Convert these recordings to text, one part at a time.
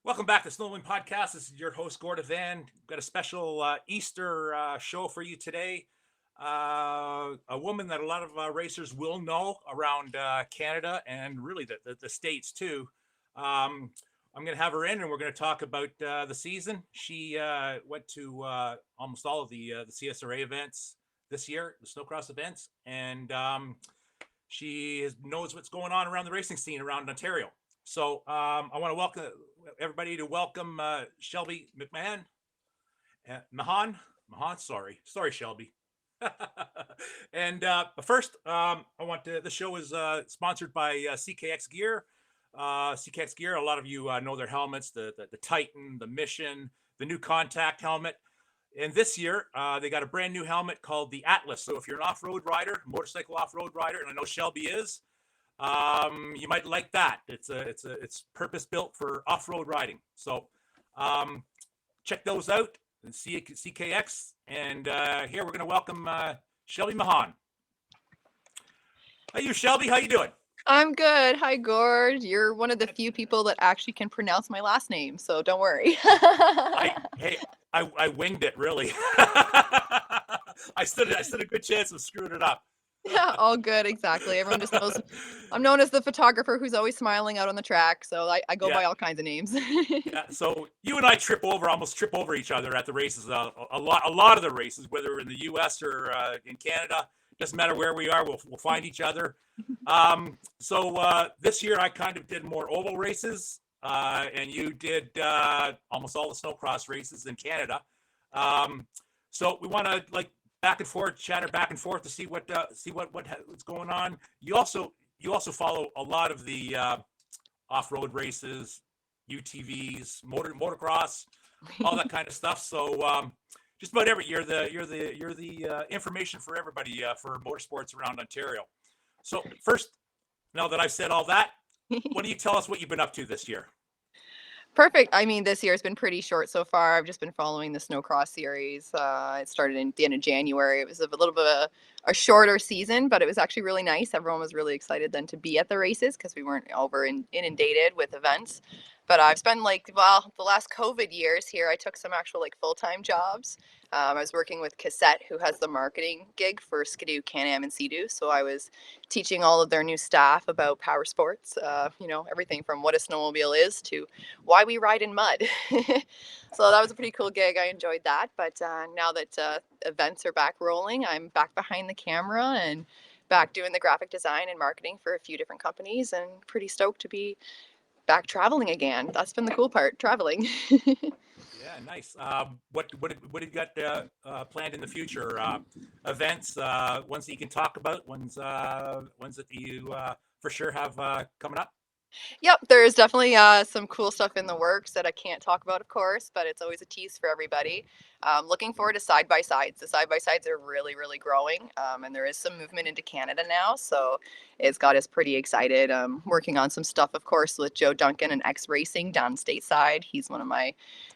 Welcome back to Snowmobiling Podcast. This is your host, Gordon Van. We've got a special Easter show for you today. A woman that a lot of racers will know around Canada and really the States too. I'm going to have her in and we're going to talk about the season. She went to almost all of the CSRA events this year, the Snowcross events, and knows what's going on around the racing scene around Ontario. So I want to welcome everybody to welcome Shelby McMahon, Mahon. Sorry, Shelby. And but first, I want to. The show is sponsored by CKX Gear. CKX Gear. A lot of you know their helmets: the Titan, the Mission, the new Contact helmet. And this year, they got a brand new helmet called the Atlas. So if you're an off-road rider, motorcycle off-road rider, and I know Shelby is, you might like that. It's purpose built for off-road riding. So check those out. CKX. And here we're going to welcome Shelby Mahon. Hey, you Shelby, how you doing? I'm good. Hi, Gord. You're one of the few people that actually can pronounce my last name, so don't worry. I winged it really. I stood a good chance of screwing it up. Yeah, all good. Exactly. Everyone just knows I'm known as the photographer who's always smiling out on the track, so I go Yeah. by all kinds of names. Yeah, so you and I almost trip over each other at the races. A lot of the races, whether in the U.S. or in Canada, doesn't matter where we are, we'll find each other. So this year I kind of did more oval races, and you did almost all the snowcross races in Canada. So we want to like chatter back and forth to see what's going on. You also follow a lot of the off-road races, UTVs, motocross, all that kind of stuff. So just about every you're the information for everybody for motorsports around Ontario. So first, now that I've said all that, what do you tell us what you've been up to this year? Perfect. I mean, this year's been pretty short so far. I've just been following the Snowcross series. It started in the end of January. It was a little bit of a shorter season, but it was actually really nice. Everyone was really excited then to be at the races because we weren't inundated with events. But I've spent the last COVID years here, I took some actual full-time jobs. I was working with Cassette, who has the marketing gig for Skidoo, Can-Am, and Sea-Doo. So I was teaching all of their new staff about power sports, everything from what a snowmobile is to why we ride in mud. So that was a pretty cool gig. I enjoyed that. But now that events are back rolling, I'm back behind the camera and back doing the graphic design and marketing for a few different companies, and pretty stoked to be back traveling again. That's been the cool part, traveling. Yeah, nice. What have you got planned in the future? Events, ones that you can talk about, ones that you for sure have coming up. Yep, there's definitely some cool stuff in the works that I can't talk about, of course, but it's always a tease for everybody. Looking forward to side by sides. The side by sides are really, really growing, and there is some movement into Canada now, so it's got us pretty excited. Working on some stuff, of course, with Joe Duncan and X Racing down stateside. He's one of my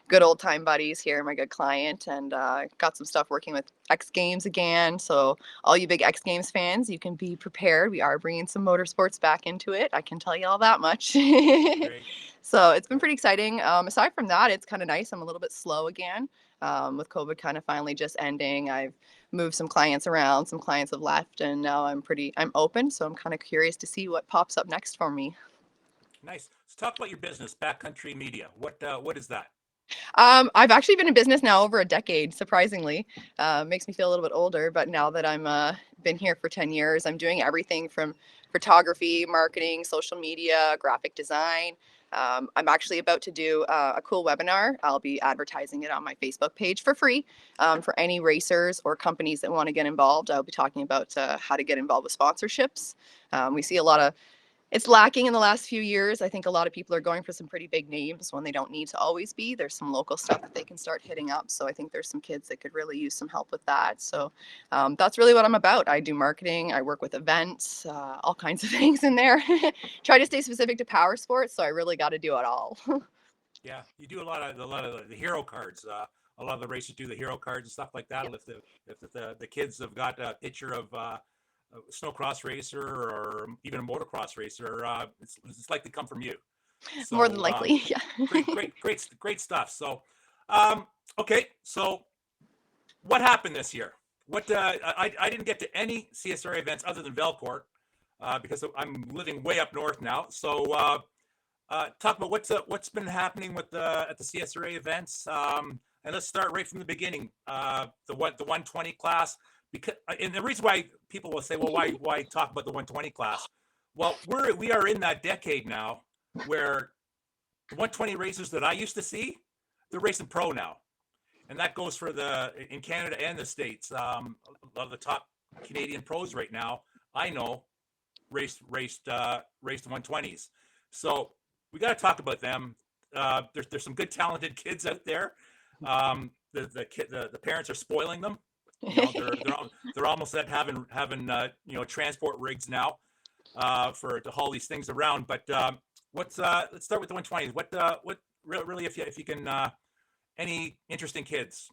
good old time buddies here, my good client, and got some stuff working with X Games again. So all you big X Games fans, you can be prepared. We are bringing some motorsports back into it. I can tell you all that much. Great. So it's been pretty exciting. Aside from that, it's kind of nice. I'm a little bit slow again with COVID kind of finally just ending. I've moved some clients around, some clients have left, and now I'm open. So I'm kind of curious to see what pops up next for me. Nice. Let's talk about your business, Backcountry Media. What is that? I've actually been in business now over a decade, surprisingly. Makes me feel a little bit older, but now that I'm been here for 10 years, I'm doing everything from photography, marketing, social media, graphic design. I'm actually about to do a cool webinar. I'll be advertising it on my Facebook page for free for any racers or companies that want to get involved. I'll be talking about how to get involved with sponsorships. We see a lot of it's lacking in the last few years. I think a lot of people are going for some pretty big names when they don't need to always be. There's some local stuff that they can start hitting up. So I think there's some kids that could really use some help with that. So that's really what I'm about. I do marketing. I work with events, all kinds of things in there. Try to stay specific to power sports. So I really got to do it all. Yeah, you do a lot of the hero cards. A lot of the races do the hero cards and stuff like that. Yep. If the kids have got a picture of a snowcross racer or even a motocross racer, it's like they come from you. More than So likely, yeah. great stuff. So okay, so what happened this year? What I didn't get to any CSRA events other than Velcourt because I'm living way up north now. So talk about what's been happening with at the CSRA events. And let's start right from the beginning. The 120 class, because and the reason why people will say, well, why talk about the 120 class? Well, we are in that decade now where the 120 racers that I used to see, they're racing pro now, and that goes for the in Canada and the States. A lot of the top Canadian pros right now, I know, raced 120s. So we got to talk about them. There's some good talented kids out there. The parents are spoiling them. You know, they're almost at having transport rigs now to haul these things around. But let's start with the 120s. What really if you can any interesting kids?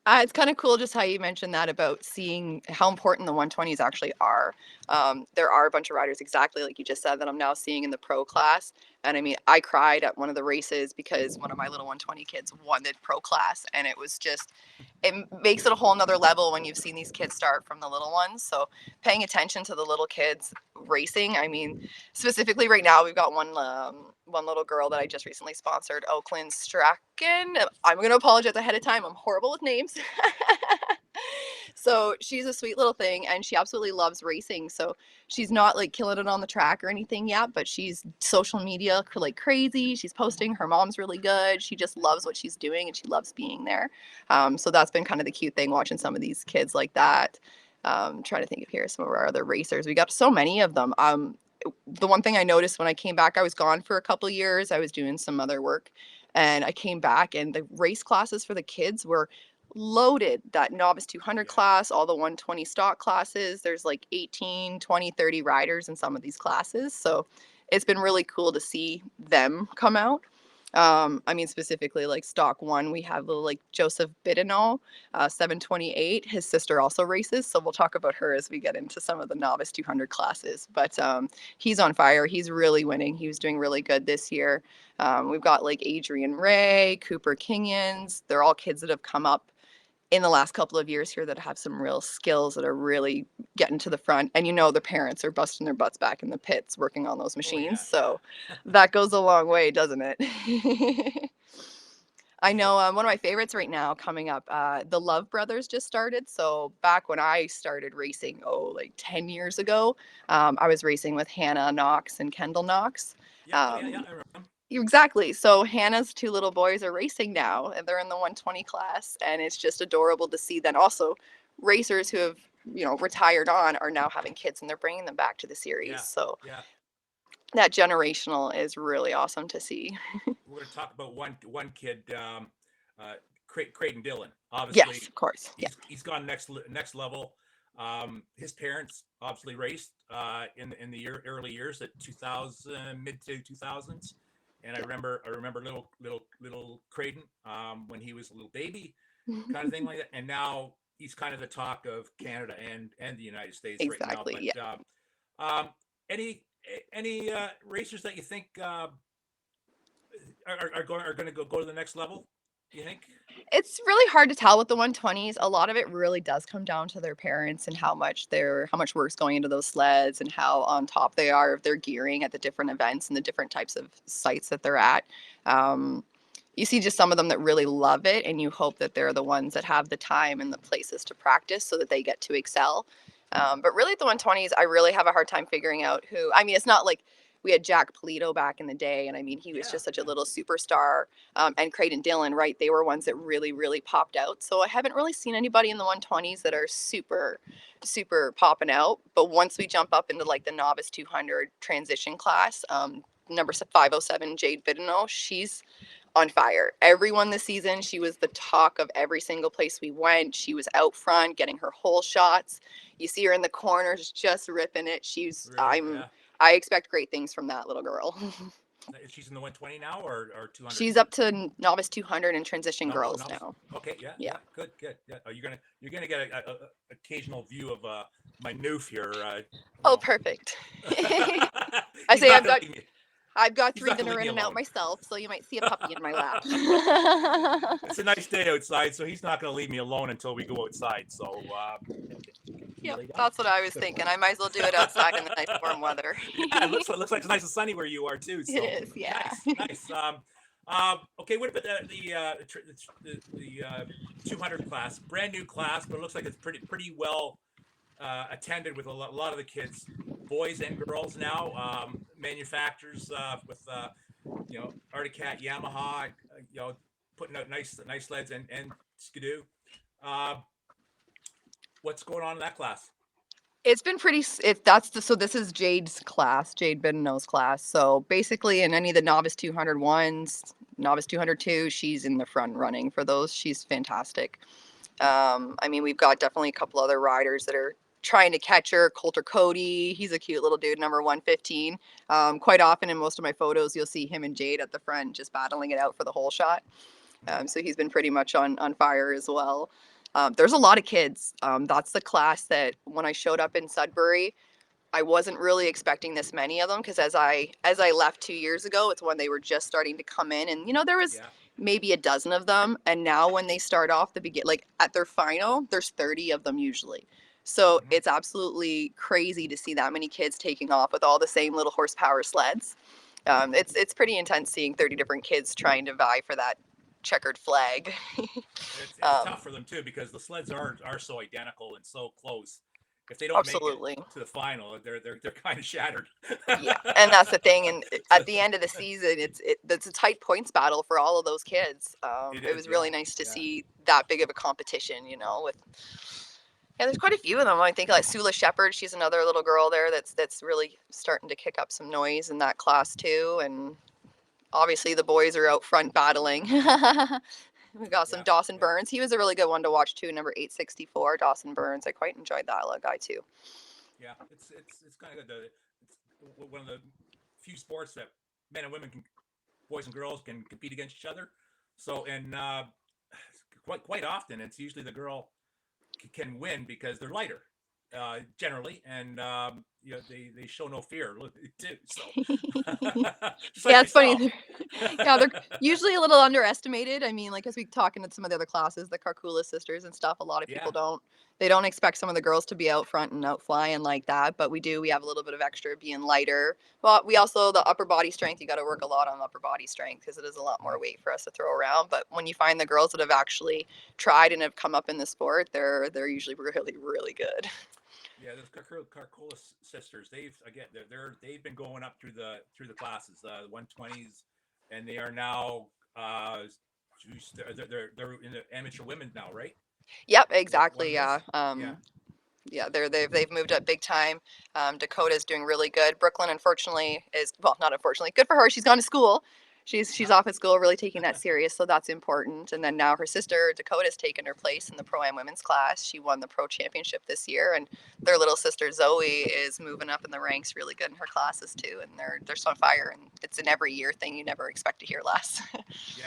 It's kind of cool just how you mentioned that about seeing how important the 120s actually are. There are a bunch of riders, exactly like you just said, that I'm now seeing in the pro class. And I mean, I cried at one of the races because one of my little 120 kids won the pro class. And it was just, it makes it a whole nother level when you've seen these kids start from the little ones. So paying attention to the little kids racing. I mean, specifically right now, we've got one little girl that I just recently sponsored, Oakland Strachan. I'm going to apologize ahead of time. I'm horrible with names. So she's a sweet little thing, and she absolutely loves racing. So she's not like killing it on the track or anything yet, but she's social media like crazy. She's posting. Her mom's really good. She just loves what she's doing, and she loves being there. So that's been kind of the cute thing, watching some of these kids like that. Trying to think of here some of our other racers. We got so many of them. The one thing I noticed when I came back, I was gone for a couple years. I was doing some other work, and I came back, and the race classes for the kids were loaded. That novice 200 class, all the 120 stock classes, there's like 18, 20, 30 riders in some of these classes. So it's been really cool to see them come out. I mean, specifically like stock one, we have little like Joseph Bidinall, 728. His sister also races, so we'll talk about her as we get into some of the novice 200 classes. But he's on fire. He's really winning. He was doing really good this year. We've got like Adrian Ray, Cooper Kingyans. They're all kids that have come up in the last couple of years here that have some real skills that are really getting to the front. And the parents are busting their butts back in the pits working on those machines. So that goes a long way, doesn't it? I know one of my favorites right now coming up, the Love Brothers just started. So back when I started racing, like 10 years ago, I was racing with Hannah Knox and Kendall Knox. I remember. Exactly. So Hannah's two little boys are racing now, and they're in the 120 class, and it's just adorable to see. Then also racers who have retired on are now having kids, and they're bringing them back to the series. So that generational is really awesome to see. We're going to talk about one kid, Creighton Dillon. Obviously, yes, of course. He's gone next level. His parents obviously raced in the early years at 2000, mid to 2000s. And I remember little Creighton when he was a little baby, kind of thing like that. And now he's kind of the talk of Canada and the United States exactly, right now. But any racers that you think are going to go to the next level? You think? It's really hard to tell with the 120s. A lot of it really does come down to their parents and how much work's going into those sleds and how on top they are of their gearing at the different events and the different types of sites that they're at. You see just some of them that really love it, and you hope that they're the ones that have the time and the places to practice so that they get to excel. But really at the 120s, I really have a hard time figuring out who. I mean, it's not like we had Jack Polito back in the day, and I mean, he was just such a little superstar. And Creighton Dillon, right? They were ones that really, really popped out. So I haven't really seen anybody in the 120s that are super, super popping out. But once we jump up into like the novice 200 transition class, number 507, Jade Bidino, she's on fire. Everyone this season, she was the talk of every single place we went. She was out front getting her whole shots. You see her in the corners just ripping it. I expect great things from that little girl. She's in the 120 now or 200? She's up to novice 200 and transition girls now. Okay, yeah. Good. Yeah. You're gonna get a occasional view of my noof here. Oh, perfect. I say I've got I've got He's 3 not that gonna are leave me in and out alone. myself, so you might see a puppy in my lap. It's a nice day outside, so he's not going to leave me alone until we go outside. So, can you Yep, lay down? that's what I was Good thinking. boy. I might as well do it outside in the nice warm weather. Yeah, it looks like it's nice and sunny where you are too. It So is, yeah. nice, nice. Okay, what about the 200 class? Brand new class, but it looks like it's pretty well attended with a lot of the kids, boys and girls now. Manufacturers with Arctic Cat, Yamaha, putting out nice sleds and Skidoo. Uh, what's going on in that class? It's been pretty. So this is Jade's class, Jade Bideno's class. So basically, in any of the novice 201s, novice 202, she's in the front running for those. She's fantastic. I mean, we've got definitely a couple other riders that are trying to catch her. Coulter Cody, he's a cute little dude, number 115. Quite often in most of my photos, you'll see him and Jade at the front just battling it out for the whole shot. So he's been pretty much on fire as well. There's a lot of kids. That's the class that when I showed up in Sudbury, I wasn't really expecting this many of them because as I left 2 years ago, it's when they were just starting to come in, and there was Yeah. maybe a dozen of them, and now when they start off like at their final, there's 30 of them usually. So Mm-hmm. it's absolutely crazy to see that many kids taking off with all the same little horsepower sleds. It's pretty intense seeing 30 different kids trying to vie for that checkered flag. It's tough for them too because the sleds are so identical and so close. If they don't make it Absolutely. to the final, they're kind of shattered. Yeah, and that's the thing. And So, at the end of the season, it's a tight points battle for all of those kids. it It is, was yeah, really nice to yeah. see that big of a competition. With there's quite a few of them. I think like Sula Shepherd, she's another little girl there that's really starting to kick up some noise in that class too. And obviously the boys are out front battling. We got some Yeah, Dawson yeah, Burns. He was a really good one to watch too. Number 864, Dawson Burns. I quite enjoyed that little guy too. yeah. It's kind of good. It's one of the few sports that men and women boys and girls can compete against each other. So, and quite often, it's usually the girl can win because they're lighter, generally, and they show no fear too. So, just like Yeah, it's funny. myself. Yeah, they're usually a little underestimated. I mean, like as we talking to some of the other classes, the Karkula sisters and stuff, a lot of people Yeah. don't expect some of the girls to be out front and out flying like that, but we do. We have a little bit of extra being lighter. But we also the upper body strength, you got to work a lot on upper body strength because it is a lot more weight for us to throw around. But when you find the girls that have actually tried and have come up in the sport, they're usually really, really good. Yeah, those Carcola sisters, they've been going up through the classes, 120s, and they are now they're in the amateur women now, right? Yep, One exactly. of those. Yeah. Yeah. Yeah, they've moved up big time. Dakota's doing really good. Brooklyn, unfortunately, is well, not unfortunately, good for her. She's gone to school. She's Huh? off at school, really taking that serious, so that's important. And then now her sister Dakota's taken her place in the Pro Am women's class. She won the Pro Championship this year, and their little sister Zoe is moving up in the ranks, really good in her classes too. And they're so on fire, and it's an every year thing. You never expect to hear less. Yeah.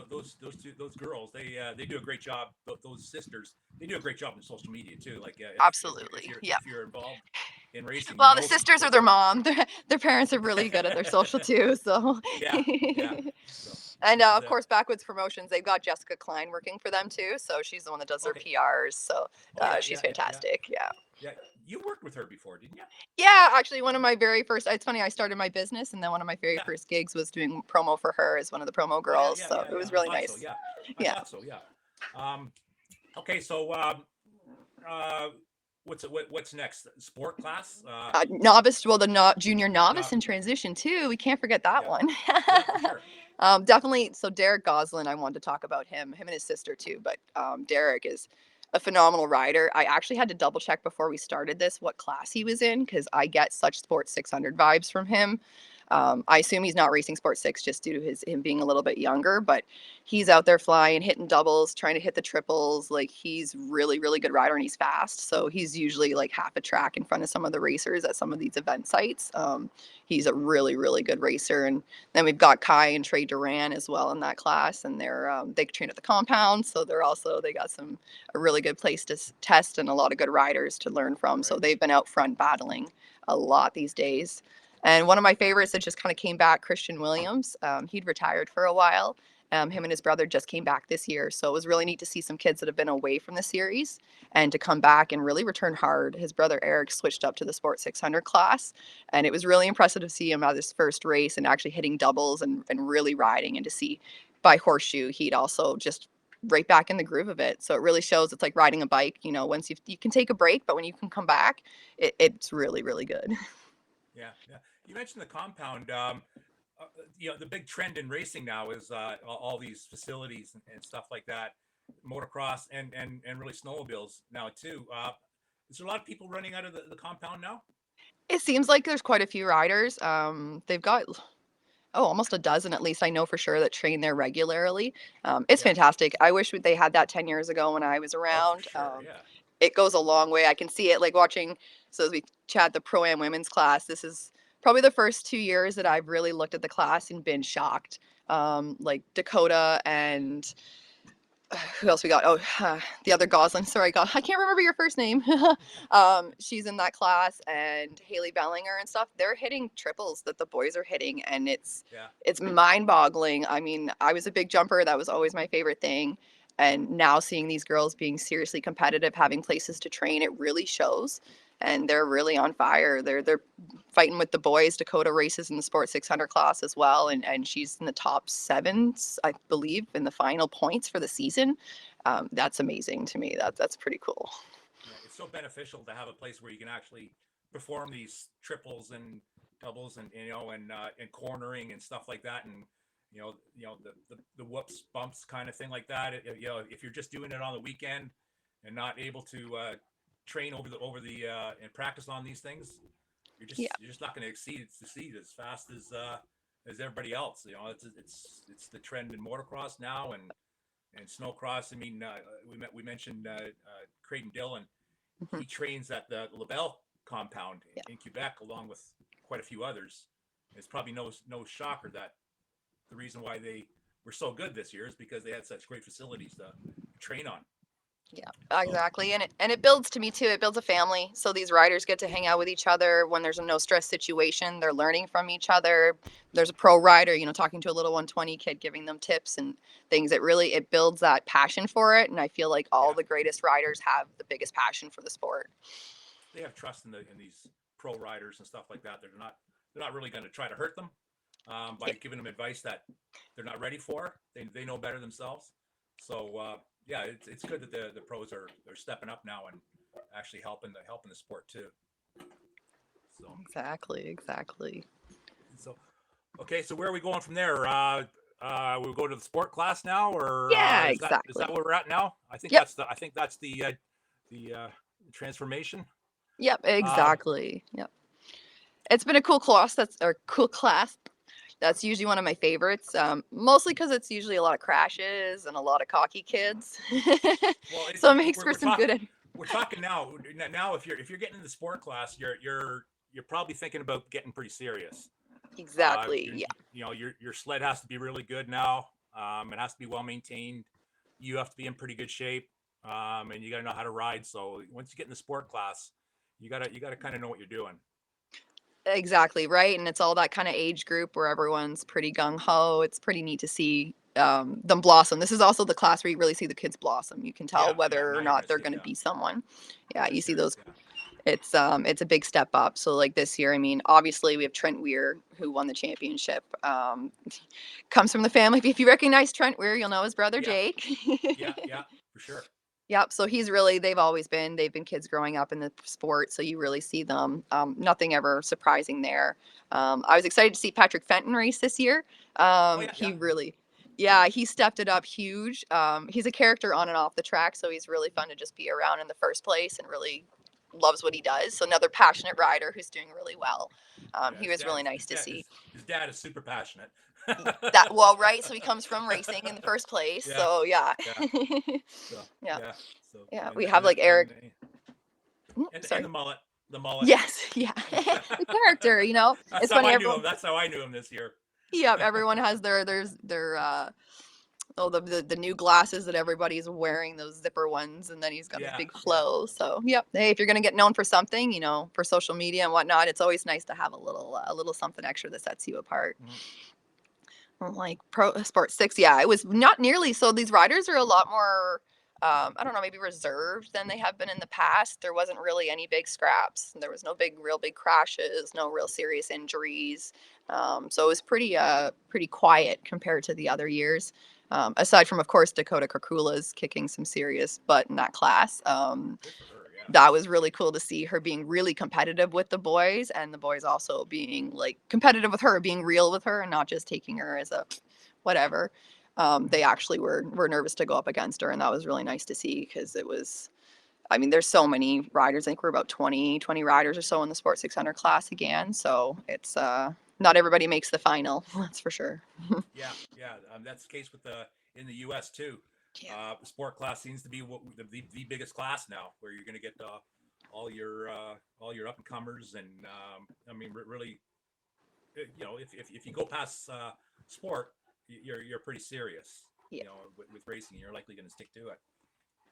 Those girls, they do a great job. Those sisters, they do a great job in social media too. Like if Absolutely, you're yeah. if you're involved in racing, you Well, the know some sisters are people. their mom. Their parents are really good at their social too. So, Yeah, yeah. So and this is of a course, Backwoods Promotions. They've got Jessica Klein working for them too. So she's the one that does their okay. PRs. So Oh yeah, she's yeah, yeah, yeah, fantastic. Yeah. yeah. You worked with her before, didn't you? Yeah, actually, one of my very first. It's funny. I started my business, and then one of my very Yeah. first gigs was doing promo for her as one of the promo Oh yeah, girls. yeah, So yeah, it yeah. was I really thought so. nice. Yeah, I Yeah. thought so. Yeah. Um, okay, so uh, what's next? Sport class? Novice, well, the junior novice Not. in transition too. We can't forget that Yeah, one. yeah, for sure. Definitely. So Derek Goslin, I wanted to talk about him and his sister too. But Derek is a phenomenal rider. I actually had to double check before we started this what class he was in because I get such Sports 600 vibes from him. I assume he's not racing Sport 6 just due to him being a little bit younger, but he's out there flying, hitting doubles, trying to hit the triples. Like he's really, really good rider and he's fast. So he's usually like half a track in front of some of the racers at some of these event sites. He's a really, really good racer. And then we've got Kai and Trey Duran as well in that class, and they train at the compound, so they got a really good place to test and a lot of good riders to learn from. So Right. they've been out front battling a lot these days. And one of my favorites that just kind of came back, Christian Williams. He'd retired for a while. Him and his brother just came back this year. So it was really neat to see some kids that have been away from the series and to come back and really return hard. His brother Eric switched up to the Sport 600 class, and it was really impressive to see him at his first race and actually hitting doubles and really riding, and to see by Horseshoe, he'd also just right back in the groove of it. So it really shows it's like riding a bike. Once you can take a break, but when you can come back, it's really, really good. Yeah, yeah. You mentioned the compound. The big trend in racing now is all these facilities and stuff like that, motocross and really snowmobiles now too. Is there a lot of people running out of the compound now? It seems like there's quite a few riders. They've got almost a dozen at least I know for sure that train there regularly. It's Yeah. fantastic. I wish they had that 10 years ago when I was Oh, for around. sure. Yeah. It goes a long way. I can see it like watching. So as we chat the Pro-Am women's class, this is probably the first 2 years that I've really looked at the class and been shocked. Like Dakota and who else we got? Oh, the other Goslin. Sorry, God, I can't remember your first name. She's in that class, and Haley Bellinger and stuff. They're hitting triples that the boys are hitting, and it's mind-boggling. I mean, I was a big jumper. That was always my favorite thing. And now seeing these girls being seriously competitive, having places to train, it really shows. And they're really on fire. They're fighting with the boys. Dakota races in the Sport 600 class as well, and she's in the top 7, I believe, in the final points for the season. That's amazing to me. That's pretty cool. Yeah, it's so beneficial to have a place where you can actually perform these triples and doubles and cornering and stuff like that, and the whoops bumps kind of thing like that. If you're just doing it on the weekend and not able to train over the and practice on these things, you're just not going to succeed as fast as everybody else. It's the trend in motocross now and snowcross. I mean, we mentioned Creighton Dillon. He trains at the LaBelle compound in Quebec, along with quite a few others. It's probably no shocker that the reason why they were so good this year is because they had such great facilities to train on. Yeah, exactly. And it builds, to me too, it builds a family. So these riders get to hang out with each other when there's a no stress situation. They're learning from each other. There's a pro rider, talking to a little 120 kid, giving them tips and things. It builds that passion for it. And I feel like all the greatest riders have the biggest passion for the sport. They have trust in these pro riders and stuff like that. They're not really going to try to hurt them by giving them advice that they're not ready for. They know better themselves. So it's good that the pros are stepping up now and actually helping the sport too. So exactly. So okay, so where are we going from there? We'll go to the sport class now, or exactly. Is that where we're at now? I think that's the transformation. Yep, exactly. Yep. It's been a cool class. That's usually one of my favorites, mostly because it's usually a lot of crashes and a lot of cocky kids. Well, so it makes for some good. We're talking now. Now, if you're getting in the sport class, you're probably thinking about getting pretty serious. Exactly. Your sled has to be really good now. It has to be well maintained. You have to be in pretty good shape, and you got to know how to ride. So once you get in the sport class, you gotta kind of know what you're doing. Exactly, right. And it's all that kind of age group where everyone's pretty gung-ho. It's pretty neat to see them blossom. This is also the class where you really see the kids blossom. You can tell whether or not they're going to be someone. Yeah, you see those. It's a big step up. So like this year, I mean, obviously we have Trent Weir, who won the championship. Comes from the family. If you recognize Trent Weir, you'll know his brother Jake. Yeah, for sure. Yep. So they've been kids growing up in the sport. So you really see them. Nothing ever surprising there. I was excited to see Patrick Fenton race this year. He stepped it up huge. He's a character on and off the track. So he's really fun to just be around in the first place and really loves what he does. So another passionate rider who's doing really well. He was really nice to see. His dad is super passionate. Right. So he comes from racing in the first place. So we have like Eric. And the mullet. Yes. Yeah. The character, That's it's how funny. I knew him. That's how I knew him this year. Yeah. Everyone has their Oh, the new glasses that everybody's wearing, those zipper ones, and then he's got his big flow. So, yep. Hey, if you're gonna get known for something, you know, for social media and whatnot, it's always nice to have a little something extra that sets you apart. Like Pro Sport 6, yeah, it was not nearly. So these riders are a lot more, I don't know, maybe reserved than they have been in the past. There wasn't really any big scraps. There was no real big crashes, no real serious injuries. So it was pretty quiet compared to the other years. Aside from, of course, Dakota Kakula's kicking some serious butt in that class. Good for her, yeah. That was really cool to see her being really competitive with the boys, and the boys also being like competitive with her, being real with her, and not just taking her as a whatever. They actually were nervous to go up against her, and that was really nice to see because it was. I mean, there's so many riders. I think we're about 20 riders or so in the Sport 600 class again. So it's not everybody makes the final. That's for sure. Yeah, yeah. That's the case with in the U.S. too. Yeah. Sport class seems to be the biggest class now, where you're going to get all your up and comers, and I mean, really, you know, if you go past sport, you're pretty serious. Yeah. You know, with racing, you're likely going to stick to it.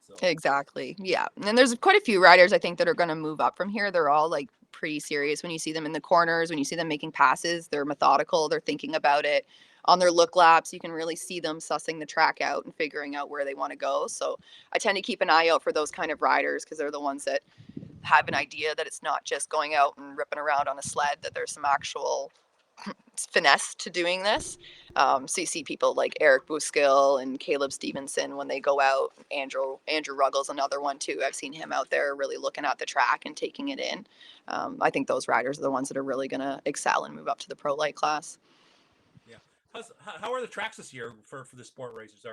So Exactly. Yeah. And there's quite a few riders I think that are going to move up from here. They're all like pretty serious when you see them in the corners, when you see them making passes, they're methodical, they're thinking about it. On their look laps, you can really see them sussing the track out and figuring out where they want to go. So I tend to keep an eye out for those kind of riders because they're the ones that have an idea that it's not just going out and ripping around on a sled, that there's some actual finesse to doing this. So you see people like Eric Buskill and Caleb Stevenson when they go out. Andrew Ruggles, another one too. I've seen him out there really looking at the track and taking it in. I think those riders are the ones that are really going to excel and move up to the pro light class. yeah, how are the tracks this year for the sport races?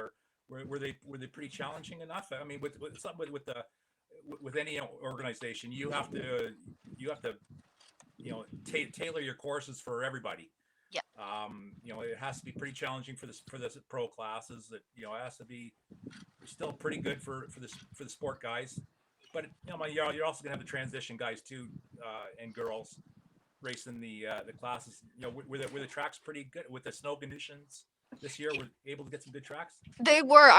Were they pretty challenging enough? I mean, with any organization, you have to you know tailor your courses for everybody. Yeah. You know, it has to be pretty challenging for the pro classes. That, you know, it has to be still pretty good for the sport guys. But you know, you're also gonna have the transition guys too, and girls racing the classes. You know, were the tracks pretty good with the snow conditions this year? Were able to get some good tracks? They were.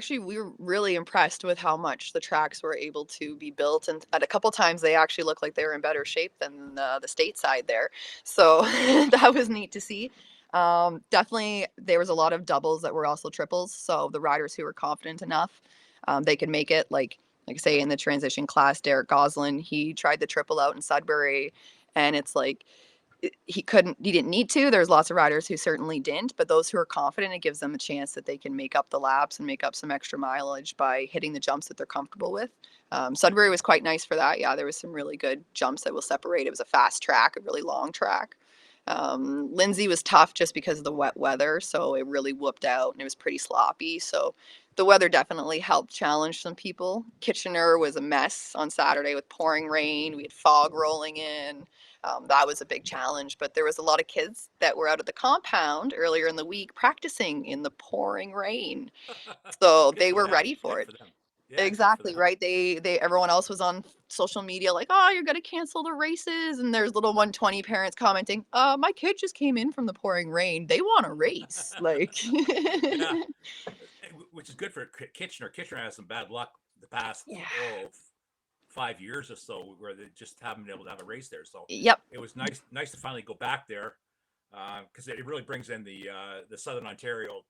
We were really impressed with how much the tracks were able to be built. And at a couple times, they actually looked like they were in better shape than the state side there. So that was neat to see. Definitely, there was a lot of doubles that were also triples. So the riders who were confident enough, they could make it. Like I say, in the transition class, Derek Goslin, he tried the triple out in Sudbury, and it's like he didn't need to. There's lots of riders who certainly didn't, but those who are confident, it gives them a chance that they can make up the laps and make up some extra mileage by hitting the jumps that they're comfortable with. Sudbury was quite nice for that. Yeah, there was some really good jumps that will separate. It was a fast track, a really long track. Lindsay was tough just because of the wet weather, so it really whooped out and it was pretty sloppy. So the weather definitely helped challenge some people. Kitchener was a mess on Saturday with pouring rain. We had fog rolling in. That was a big challenge, but there was a lot of kids that were out at the compound earlier in the week practicing in the pouring rain. So Good they for were them. ready for Good it. for them. Yeah, good for Exactly, them. right? Everyone else was on social media like, "Oh, you're gonna cancel the races," and there's little 120 parents commenting, my kid just came in from the pouring rain. They want to race." Like, Yeah, which is good for Kitchener. Kitchener has some bad luck the past yeah. 5 years or so, where they just haven't been able to have a race there. So Yep. it was nice to finally go back there, because it really brings in the Southern Ontario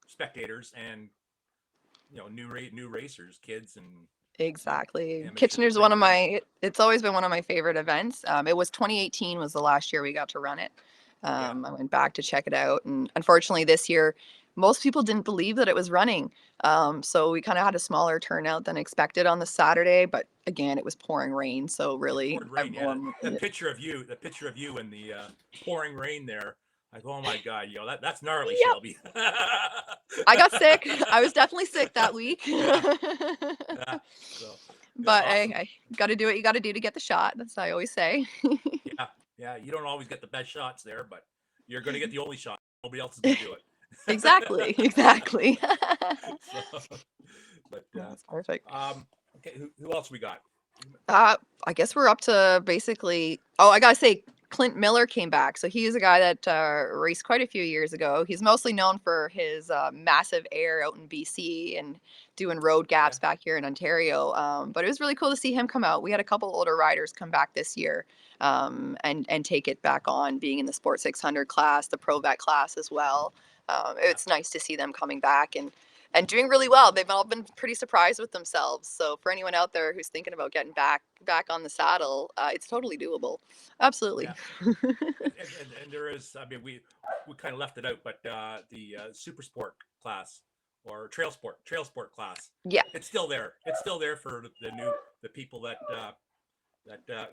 spectators, and you know, new racers, kids, and Exactly. yeah, make sure they're Kitchener's pretty one of good. it's always been one of my favorite events. It was 2018 was the last year we got to run it. Yeah, I went back to check it out, and unfortunately this year, most people didn't believe that it was running. So we kind of had a smaller turnout than expected on the Saturday, but again, it was pouring rain, so it really poured rain. Yeah, everyone. the picture of you in the pouring rain there. Like, oh my god, yo, that's gnarly, Yep, Shelby. I got sick. I was definitely sick that week. Yeah, yeah. So, yeah, But awesome. I got to do what you got to do to get the shot. That's what I always say. Yeah, yeah. You don't always get the best shots there, but you're going to get the only shot. Nobody else is going to do it. Exactly, exactly. So, but That's perfect. okay. Who else we got? I guess we're up to basically. Oh, I gotta say, Clint Miller came back. So he was a guy that raced quite a few years ago. He's mostly known for his massive air out in BC and doing road gaps back here in Ontario. But it was really cool to see him come out. We had a couple older riders come back this year and take it back on, being in the Sport 600 class, the Pro Vet class as well. It's nice to see them coming back and doing really well. They've all been pretty surprised with themselves. So for anyone out there who's thinking about getting back on the saddle, it's totally doable. Absolutely. Yeah. And there is, I mean, we kind of left it out, but the super sport class or trail sport class, Yeah. it's still there. It's still there for the people that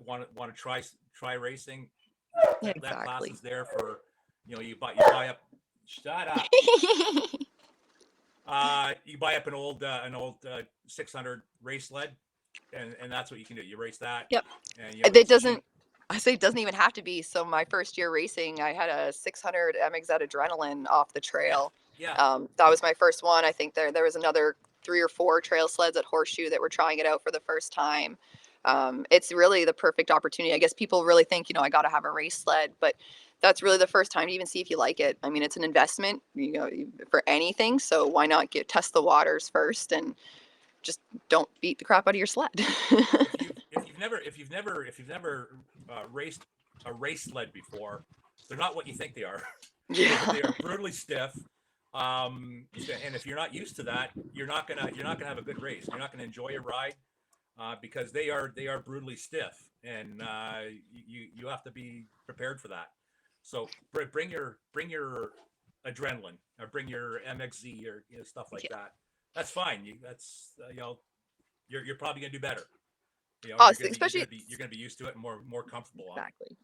want to try racing. Yeah, That class exactly. is there for, you buy up. Shut up. You buy up an old 600 race sled, and that's what you can do. You race that. Yep. And It doesn't. I say it doesn't even have to be. So my first year racing, I had a 600 MXZ Adrenaline off the trail. Yeah. That was my first one. I think there was another 3 or 4 trail sleds at Horseshoe that were trying it out for the first time. It's really the perfect opportunity. I guess people really think, I got to have a race sled, but that's really the first time to even see if you like it. I mean, it's an investment, for anything. So why not test the waters first and just don't beat the crap out of your sled. If you've never raced a race sled before, they're not what you think they are. Yeah. They are brutally stiff. And if you're not used to that, you're not gonna have a good race. You're not gonna enjoy a ride because they are brutally stiff, and you have to be prepared for that. So bring your adrenaline, or bring your MXZ, or stuff like that. That's fine. You're probably gonna do better. Especially you're gonna be used to it and more comfortable on it. exactly.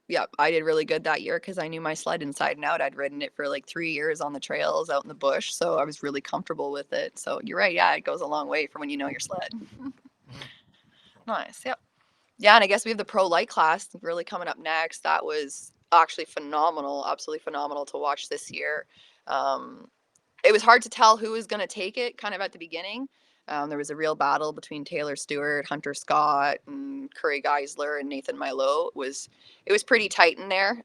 Yep. I did really good that year because I knew my sled inside and out. I'd ridden it for like 3 years on the trails out in the bush, so I was really comfortable with it. So you're right. Yeah, it goes a long way from when you know your sled. Nice. Yep. Yeah, and I guess we have the Pro Light class really coming up next. That was actually phenomenal, absolutely phenomenal to watch this year. It was hard to tell who was going to take it kind of at the beginning. There was a real battle between Taylor Stewart, Hunter Scott, and Curry Geisler and Nathan Milo. It was pretty tight in there.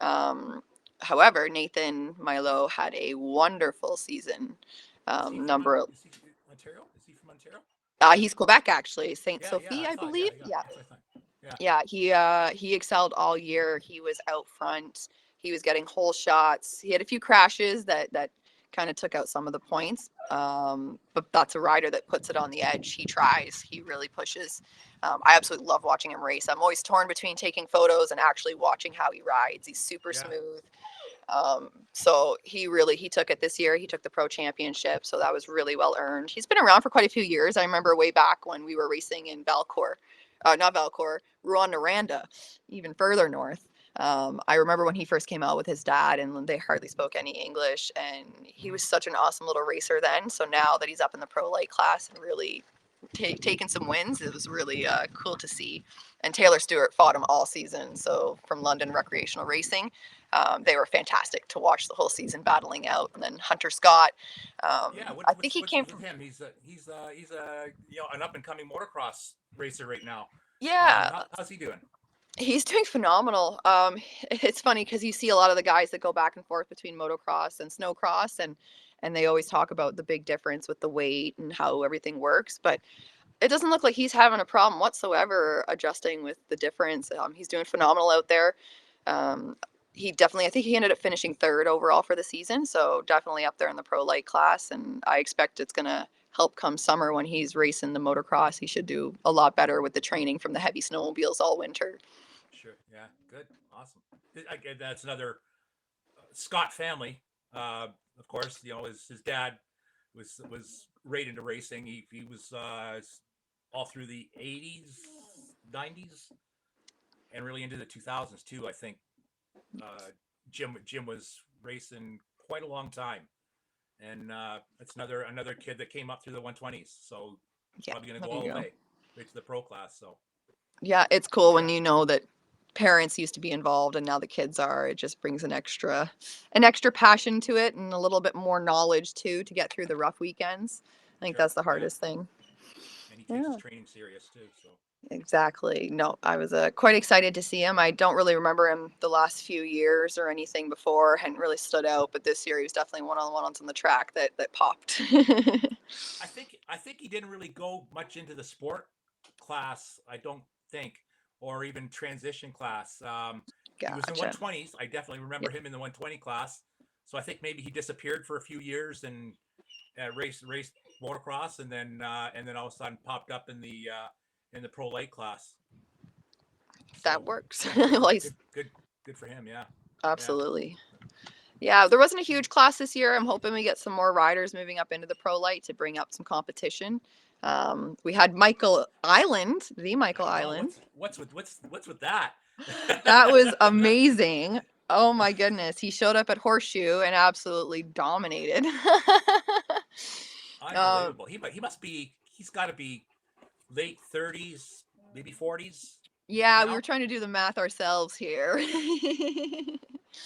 However, Nathan Milo had a wonderful season. Number of Ontario? Is he from Ontario? He's Quebec actually, Saint Sophie, I believe. Yeah. Yeah, he excelled all year. He was out front. He was getting hole shots. He had a few crashes that kind of took out some of the points. But that's a rider that puts it on the edge. He tries. He really pushes. I absolutely love watching him race. I'm always torn between taking photos and actually watching how he rides. He's super smooth. So he took it this year. He took the Pro Championship, so that was really well earned. He's been around for quite a few years. I remember way back when we were racing in not Valcourt, Rouyn-Noranda, even further north. I remember when he first came out with his dad, and they hardly spoke any English, and he was such an awesome little racer then. So now that he's up in the Pro Light class and really taking some wins, it was really cool to see. And Taylor Stewart fought him all season. So from London Recreational Racing, they were fantastic to watch the whole season battling out. And then Hunter Scott, I think he came from him. He's an up and coming motocross racer right now. Yeah. How's he doing? He's doing phenomenal. It's funny because you see a lot of the guys that go back and forth between motocross and snowcross, and they always talk about the big difference with the weight and how everything works. But it doesn't look like he's having a problem whatsoever adjusting with the difference. He's doing phenomenal out there. I think he ended up finishing 3rd overall for the season. So definitely up there in the Pro Light class. And I expect it's going to help come summer when he's racing the motocross. He should do a lot better with the training from the heavy snowmobiles all winter. Sure. Yeah. Good. Awesome. That's another Scott family. Of course, his dad was right into racing. He was all through the 80s, 90s, and really into the 2000s too. I think Jim was racing quite a long time, and it's another kid that came up through the 120s. So probably going to go all the way right to the pro class. So yeah, it's cool when you know that parents used to be involved and now the kids are. It just brings an extra passion to it and a little bit more knowledge too to get through the rough weekends. I think that's the hardest thing. And he takes his training serious too. So Exactly. No, I was quite excited to see him. I don't really remember him the last few years or anything before. Hadn't really stood out, but this year he was definitely one of the ones on the track that popped. I think he didn't really go much into the sport class. I don't think, or even transition class. He was in Gotcha. 120s. I definitely remember Yep. him in the 120 class. So I think maybe he disappeared for a few years and raced motocross, and then all of a sudden popped up in the pro light class. That So works. yeah, Well, he's good for him. Yeah, yeah. absolutely. Yeah, there wasn't a huge class this year. I'm hoping we get some more riders moving up into the pro light to bring up some competition. We had Michael Island, the Michael I know Island. what's with that. That was amazing. Oh my goodness. He showed up at Horseshoe and absolutely dominated. um, Unbelievable. He's got to be late 30s, maybe 40s yeah, we were now. trying to do the math ourselves here.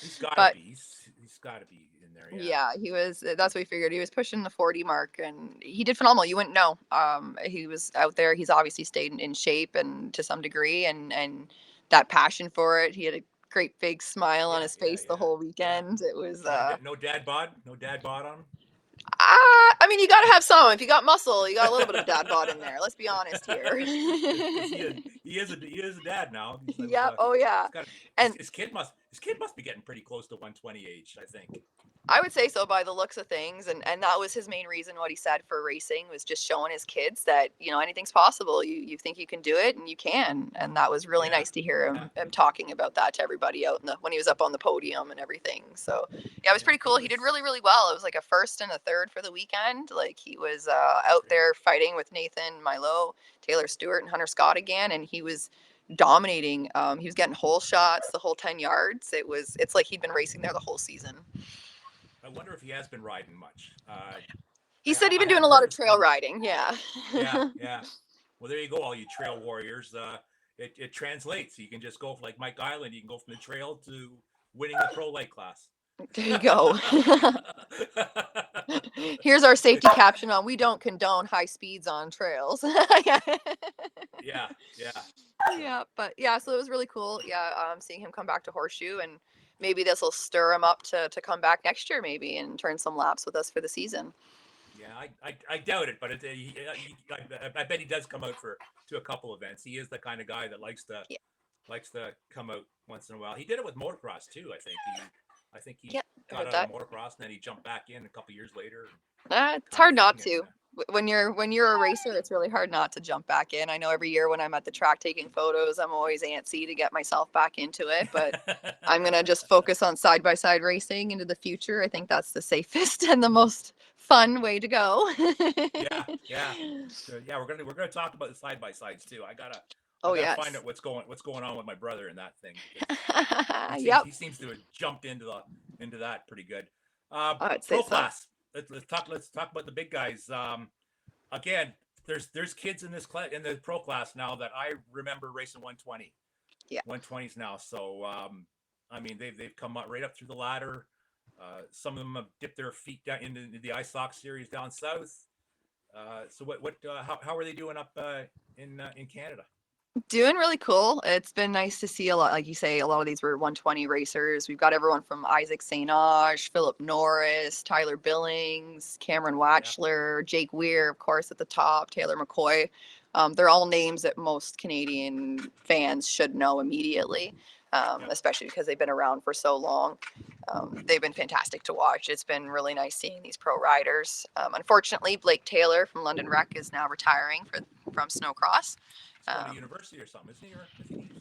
He's got to But be. He's got to be in there. Yeah. yeah, he was. That's what we figured. He was pushing the 40 mark, and he did phenomenal. You wouldn't know. He was out there. He's obviously stayed in shape and to some degree, and that passion for it. He had a great big smile on Yeah, his yeah, face the yeah, whole yeah. weekend. It was. No dad bod on him. I mean, you got to have some. If you got muscle, you got a little bit of dad bod in there. Let's be honest here. Because he is a dad now. Yeah. Oh yeah. He's got And his kid must be getting pretty close to 120 age. I think. I would say so by the looks of things, and that was his main reason. What he said for racing was just showing his kids that anything's possible. You think you can do it, and you can, and that was really Yeah, nice to hear yeah, him talking about that to everybody out when he was up on the podium and everything. So yeah, it was yeah. pretty cool. He did really well. It was like a first and a third for the weekend. Like he was out Great. there fighting with Nathan Milo, Taylor Stewart, and Hunter Scott again, and he was dominating. He was getting hole shots the whole 10 yards. It's like he'd been racing there the whole season. I wonder if he has been riding much. He said he'd I been doing a hadn't lot of heard. trail riding. Yeah. Yeah, yeah. Well, there you go, all you trail warriors. It translates. You can just go like Mike Island. You can go from the trail to winning the pro light class. There you go. Here's our safety caption on we don't condone high speeds on trails. Yeah, yeah. So Yeah, but yeah, so it was really cool. Yeah, seeing him come back to Horseshoe, and maybe this will stir him up to come back next year, maybe, and turn some laps with us for the season. yeah, I doubt it, but I bet he does come out to a couple events. He is the kind of guy that Yeah, likes to come out once in a while. He did it with motocross too. I think he yeah, I got heard out of that. motocross and then he jumped back in a couple years later, It's kind of hard not flipping it. to. When you're a racer, it's really hard not to jump back in. I know every year when I'm at the track taking photos, I'm always antsy to get myself back into it, but I'm gonna just focus on side by side racing into the future. I think that's the safest and the most fun way to go. Yeah, yeah. So yeah, we're gonna talk about the side by sides too. I Oh gotta find yes. out what's going on with my brother in that thing because Yep, he seems to have jumped into that pretty good. I would say Pro so. class. Let's talk about the big guys. Again, there's kids in in the pro class now that I remember racing 120, Yeah. 120s now. So I mean they've come up right up through the ladder. Some of them have dipped their feet down into the ice hockey series down south. So how are they doing up in Canada? Doing really cool. It's been nice to see a lot, like you say, a lot of these were 120 racers. We've got everyone from Isaac St. Ange, Philip Norris, Tyler Billings, Cameron Yeah, Watchler, Jake Weir, of course, at the top, Taylor McCoy. They're all names that most Canadian fans should know immediately, yeah, especially because they've been around for so long. They've been fantastic to watch. It's been really nice seeing these pro riders. Unfortunately, Blake Taylor from London Rec is now retiring from Snowcross. he's going to Um, university or something, isn't he? Or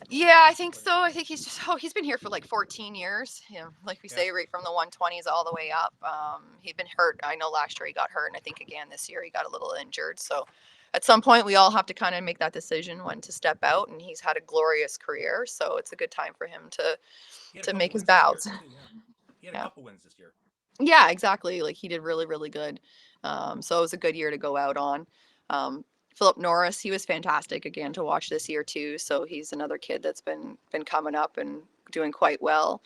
I think he's going yeah, I to think what? so. I think he's been here for like 14 years. Like we Yeah, say, right from the 120s all the way up. He'd been hurt. I know last year he got hurt, and I think again this year he got a little injured. So at some point we all have to kind of make that decision when to step out. And he's had a glorious career, so it's a good time for him to he had a to couple make his wins this year bows. too. Yeah, he had a Yeah, couple wins this year. yeah, exactly. Like he did really good. So it was a good year to go out on. Philip Norris, he was fantastic again to watch this year too. So he's another kid that's been coming up and doing quite well.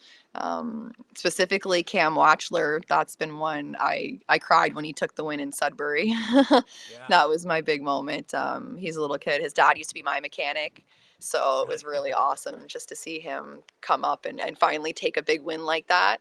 Specifically Cam Watchler, that's been one I cried when he took the win in Sudbury. Yeah. That was my big moment. He's a little kid. His dad used to be my mechanic. So it was really awesome just to see him come up and finally take a big win like that.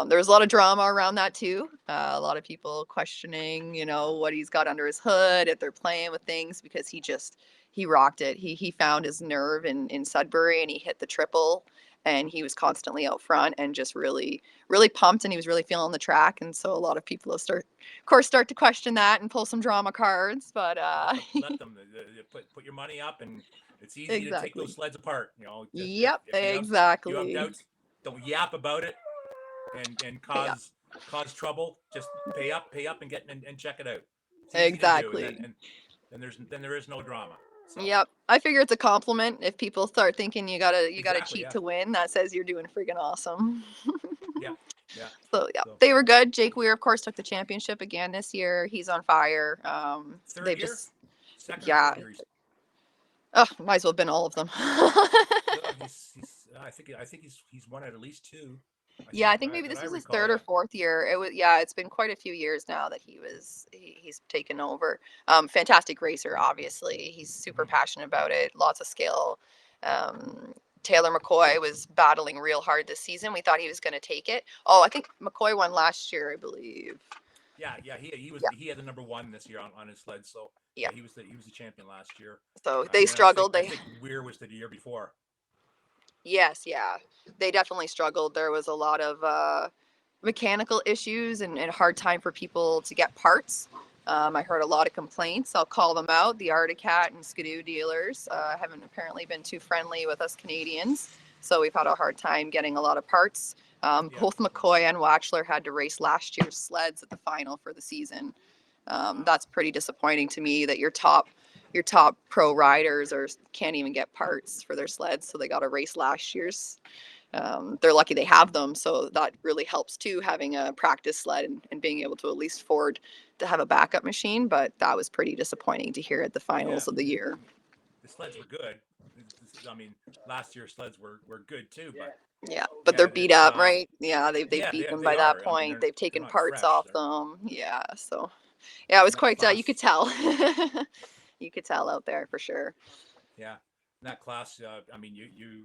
There was a lot of drama around that too. A lot of people questioning, what he's got under his hood, if they're playing with things, because he rocked it. He found his nerve in Sudbury, and he hit the triple, and he was constantly out front and just really, really pumped, and he was really feeling the track. And so a lot of people start to question that and pull some drama cards, but let them put your money up, and it's easy to take those sleds apart. Just Yep, if you exactly. have doubts, don't yap about it and cause trouble. Just pay up and get and check it out. It's easy Exactly. to do, and then there is no drama. So. Yep. I figure it's a compliment if people start thinking you gotta cheat Yeah. to win. That says you're doing freaking awesome. Yeah. So they were good. Jake Weir, of course, took the championship again this year. He's on fire. Third year? Second yeah. Or third year? Oh, might as well have been all of them. I think he's won at least two. I think maybe this was his third or fourth year. It's been quite a few years now that he's taken over. Fantastic racer, obviously. He's super passionate about it, lots of skill. Taylor McCoy was battling real hard this season. We thought he was going to take it. Oh, I think McCoy won last year, I believe. Yeah, he had the number one this year on his sled. So he was the champion last year. So they struggled. I think Weir was the year before. Yes, yeah. They definitely struggled. There was a lot of mechanical issues and a hard time for people to get parts. I heard a lot of complaints. I'll call them out. The Articat and Skidoo dealers haven't apparently been too friendly with us Canadians. So we've had a hard time getting a lot of parts. Both McCoy and Watchler had to race last year's sleds at the final for the season. That's pretty disappointing to me that your top pro riders can't even get parts for their sleds, so they got to race last year's. They're lucky they have them, so that really helps too, having a practice sled and being able to at least afford to have a backup machine. But that was pretty disappointing to hear at the finals of the year. The sleds were good. I mean, last year's sleds were good too, but they're beat up, right? They've beat them by that point. I mean, they've taken parts fresh, off them. So it was quite. You could tell. You could tell out there for sure. Yeah, in that class, I mean, you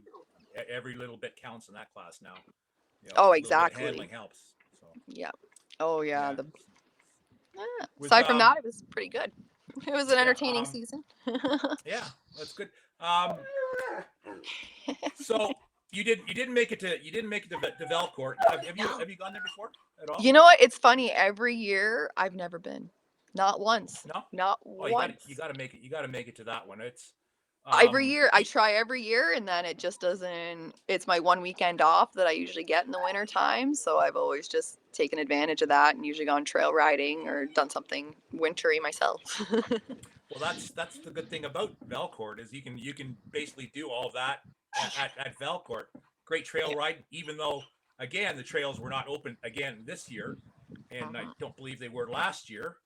every little bit counts in that class now. Exactly. Handling helps. So. Yeah. Oh yeah. Aside from that, it was pretty good. It was an entertaining season. Yeah, that's good. So you didn't make it to Velcourt. Have you gone there before at all? You know what? It's funny. Every year I've never been. Not once. No. Not once. You got to make it. You got to make it to that one. It's every year. I try every year, and then it just doesn't. It's my one weekend off that I usually get in the winter time, so I've always just taken advantage of that and usually gone trail riding or done something wintry myself. Well, that's the good thing about Velcourt is you can basically do all of that at Velcourt. Great trail ride, even though again the trails were not open again this year, and I don't believe they were last year.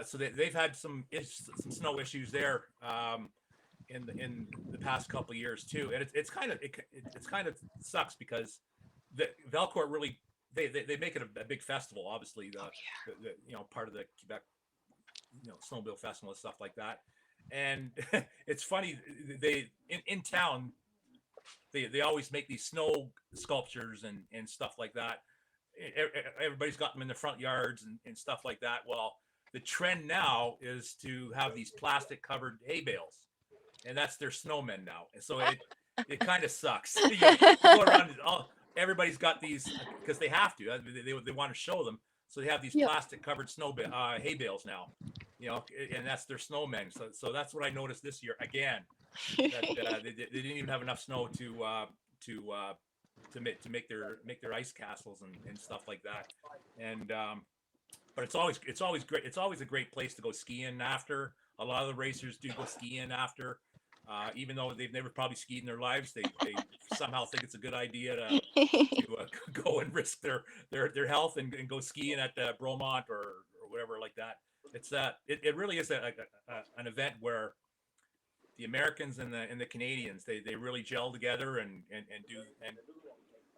So they've had some snow issues there in the past couple of years too, and it's kind of sucks because the Velcourt really they make it a big festival. Obviously, the part of the Quebec snowmobile festival and stuff like that. And it's funny, they in town they always make these snow sculptures and stuff like that. Everybody's got them in their front yards and stuff like that. Well, the trend now is to have these plastic covered hay bales, and that's their snowmen now. And so it kind of sucks. You go around, everybody's got these because they have to. They want to show them. So they have these plastic covered hay bales now, and that's their snowmen. So that's what I noticed this year again. That they didn't even have enough snow to make their ice castles and stuff like that. And but it's always great. It's always a great place to go skiing after. A lot of the racers do go skiing after. Even though they've never probably skied in their lives, they somehow think it's a good idea to go and risk their health and go skiing at Bromont or whatever like that. It's it really is an event where the Americans and the Canadians, they really gel together and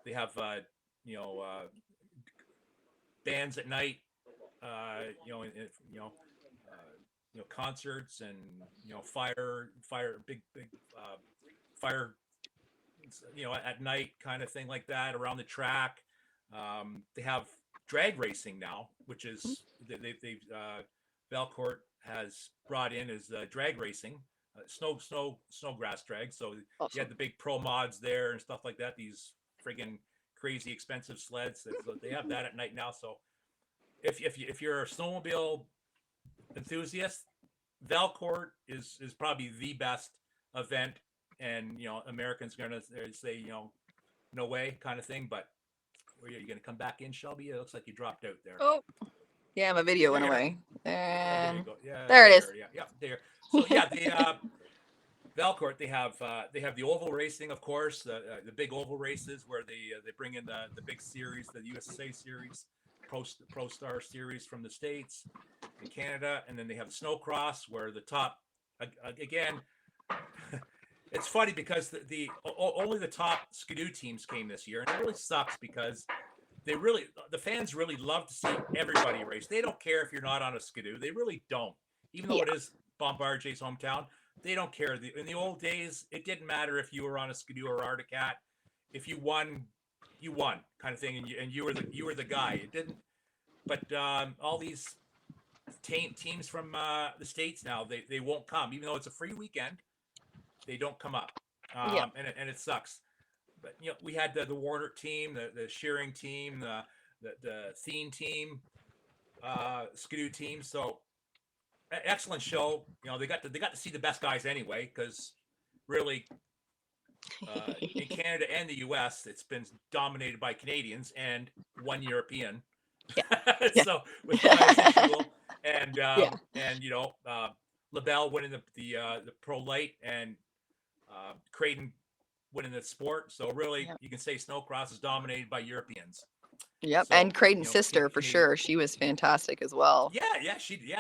they have bands at night, concerts and big fire, at night kind of thing like that around the track. They have drag racing now, which is they've Valcourt has brought in as drag racing, snowgrass drag. So Awesome. you had the big pro mods there and stuff like that. These friggin' crazy expensive sleds. They have that at night now. So if you're a snowmobile enthusiast, Valcourt is probably the best event. And Americans are gonna say no way kind of thing. But are you gonna come back in, Shelby? It looks like you dropped out there. Oh, yeah, my video went There. away. There you And go. Yeah, there it is. Yeah, there. So yeah, the Valcourt, they have the oval racing, of course, the big oval races where they bring in the big series, the USA series, Pro Star series from the States and Canada, and then they have Snowcross where the top again. It's funny because only the top Skidoo teams came this year, and it really sucks because the fans really love to see everybody race. They don't care if you're not on a Skidoo. They really don't. Even though it is Bombardier's hometown, they don't care. In the old days, it didn't matter if you were on a Skidoo or Arctic. If you won, you won, kind of thing, and you were the guy. It didn't. But all these teams from the States now, they won't come, even though it's a free weekend. They don't come up, and it sucks. But we had the Warner team, the Shearing team, the Thien team, Skidoo team. So excellent show. They got to see the best guys anyway, because really in Canada and the U.S. it's been dominated by Canadians and one European. Yeah. So with bisexual and LaBelle winning the pro light and Creighton winning the sport. So really, you can say Snowcross is dominated by Europeans. Yep, So, and Creighton's sister for Canadian. sure. She was fantastic as well. She did.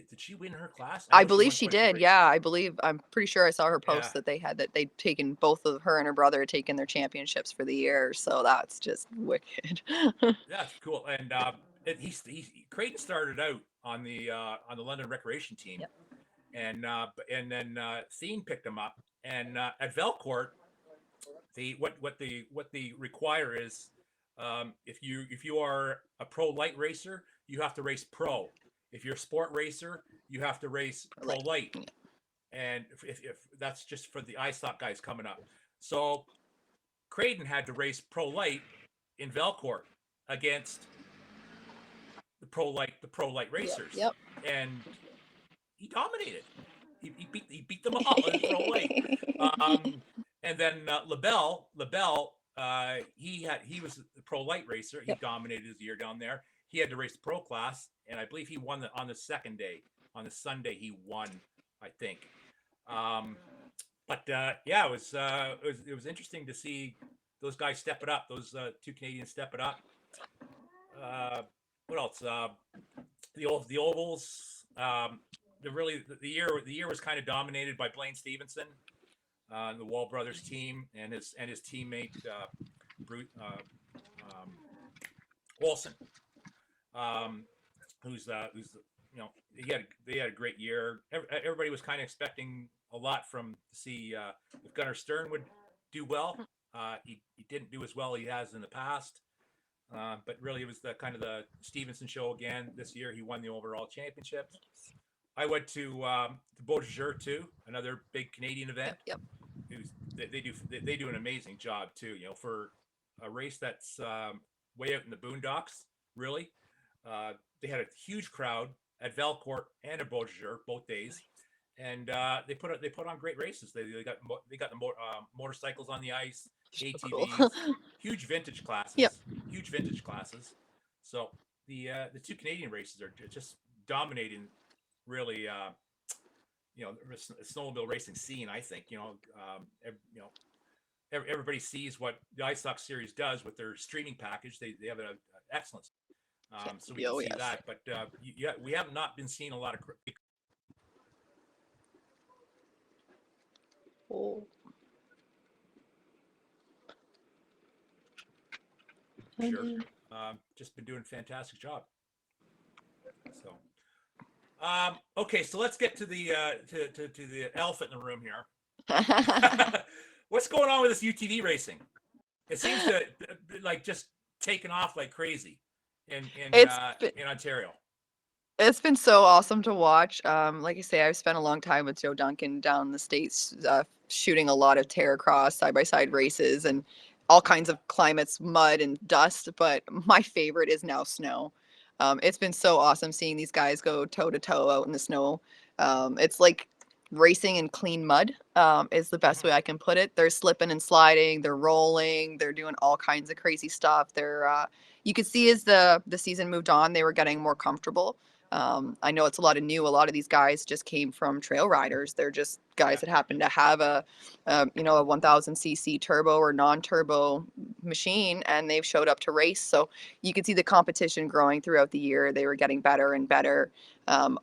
Did she win her class? I know believe won she quite a few did. races. Yeah, I'm pretty sure I saw her post Yeah. that they'd taken both of her and her brother had taken their championships for the year. So that's just wicked. That's cool. And Creighton started out on the London Recreation team, Yep. and then Thien picked him up. And at Valcourt, what they require is if you are a pro light racer, you have to race pro. If you're a sport racer, you have to race pro light. Yeah. And if that's just for the iStock guys coming up. So Creighton had to race pro light in Valcourt against the pro light racers. Yep. And he dominated. He beat them all in pro light. And then LaBelle, he was the pro light racer. He dominated his year down there. He had to race the pro class, and I believe he won on the second day. On the Sunday, he won, I think. It was interesting to see those guys step it up. Those two Canadians step it up. What else? The ovals. The year was kind of dominated by Blaine Stevenson, the Wall Brothers team, and his teammate Olson, they had a great year. Everybody was kind of expecting a lot to see if Gunnar Stern would do well. He didn't do as well he has in the past. But really, it was the Stevenson show again this year. He won the overall championship. I went to Beaudesert too, another big Canadian event. Yep. They do an amazing job too. For a race that's way out in the boondocks. Really, they had a huge crowd at Valcourt and at Beaudesert both days, and they put on great races. They got the motorcycles on the ice, ATVs, Cool. huge vintage classes. Yep. Huge vintage classes. So the two Canadian races are just dominating, really. The snowmobile racing scene. I think everybody sees what the iStock series does with their streaming package. They have an excellent. So we can see that, but we have not been seeing a lot of Oh. Sure. Just been doing a fantastic job. So, okay, so let's get to the to the elephant in the room here. What's going on with this UTV racing? It seems to like just taken off like crazy It's been, in Ontario. it's been so awesome to watch. Like I say, I've spent a long time with Joe Duncan down in the States, shooting a lot of terracross side by side races and all kinds of climates, mud and dust. But my favorite is now snow. It's been so awesome seeing these guys go toe to toe out in the snow. It's like racing in clean mud, is the best way I can put it. They're slipping and sliding, they're rolling, they're doing all kinds of crazy stuff. You could see as the season moved on, they were getting more comfortable. I know it's a lot of these guys just came from trail riders. They're just guys that happen to have a 1000cc turbo or non-turbo machine, and they've showed up to race. So you can see the competition growing throughout the year. They were getting better and better.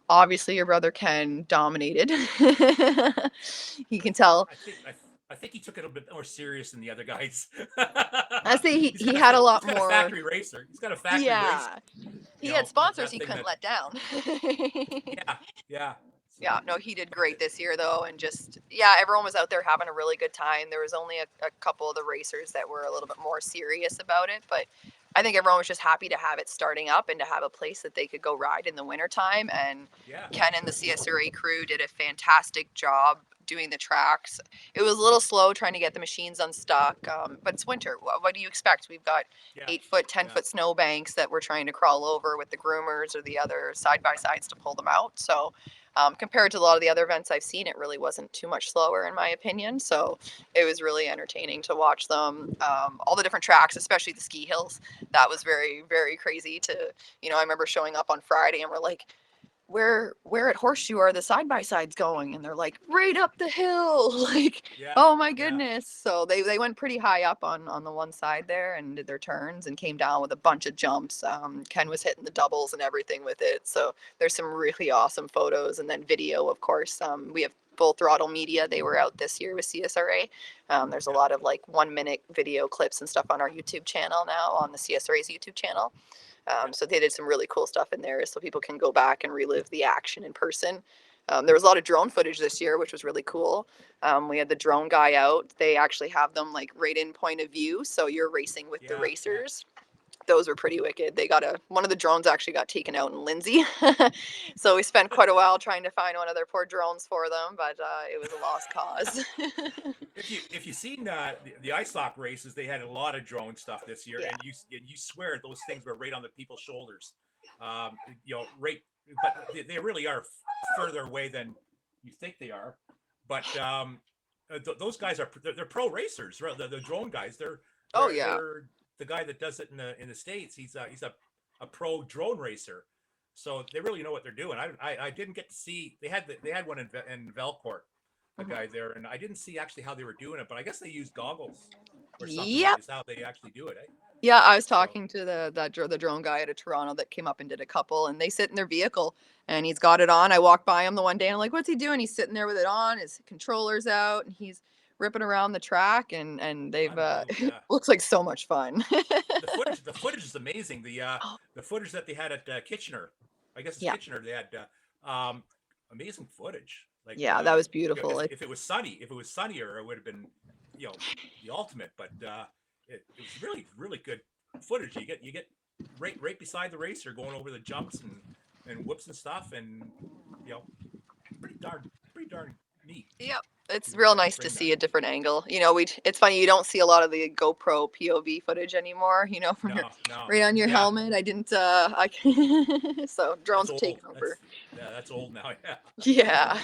Obviously, your brother Ken dominated. You can tell. I think he took it a bit more serious than the other guys. I say he had a lot he's got a more. factory racer. He's got a factory racer. He had sponsors he couldn't let down. Yeah. Yeah, no, he did great this year though, and everyone was out there having a really good time. There was only a couple of the racers that were a little bit more serious about it, but I think everyone was just happy to have it starting up and to have a place that they could go ride in the wintertime. And Ken and the CSRA crew did a fantastic job doing the tracks. It was a little slow trying to get the machines unstuck, but it's winter. What do you expect? We've got 8-foot, 10-foot snow banks that we're trying to crawl over with the groomers or the other side-by-sides to pull them out. So compared to a lot of the other events I've seen, it really wasn't too much slower in my opinion. So it was really entertaining to watch them. All the different tracks, especially the ski hills, that was very, very crazy I remember showing up on Friday and we're like, where at Horseshoe are the side by sides going? And they're like, right up the hill. Like, oh my goodness. So they went pretty high up on the one side there and did their turns and came down with a bunch of jumps. Ken was hitting the doubles and everything with it. So there's some really awesome photos and then video, of course. We have Full Throttle Media. They were out this year with CSRA. There's a lot of like 1-minute video clips and stuff on our YouTube channel now, on the CSRA's YouTube channel. So they did some really cool stuff in there so people can go back and relive the action in person. There was a lot of drone footage this year, which was really cool. We had the drone guy out. They actually have them like right in point of view. So you're racing with the racers. Those were pretty wicked. One of the drones actually got taken out in Lindsay. So we spent quite a while trying to find one of their poor drones for them, but it was a lost cause. If you've seen the ice lock races, they had a lot of drone stuff this year, and you swear those things were right on the people's shoulders. Right, but they really are further away than you think they are. But those guys they're pro racers, right? The drone guys, they're the guy that does it in the States. He's a pro drone racer, so they really know what they're doing. I didn't get to see. They had one in Velcourt, the guy there, and I didn't see actually how they were doing it, but I guess they use goggles or something. Is how they actually do it. Yeah, I was talking to the drone guy out of Toronto that came up and did a couple, and they sit in their vehicle and he's got it on. I walked by him the one day and I'm like, what's he doing? He's sitting there with it on, his controller's out, and he's ripping around the track, and they've looks like so much fun. The footage is amazing. The footage that they had at Kitchener, I guess it's Kitchener, they had amazing footage. Like that was beautiful. If it was sunnier, it would have been the ultimate. But it was really, really good footage. You get right beside the racer going over the jumps and whoops and stuff, and pretty darn neat. Yep. It's real nice to see a different angle. It's funny, you don't see a lot of the GoPro POV footage anymore, from right on your helmet. I didn't, so drones have taken over. That's old now, Yeah.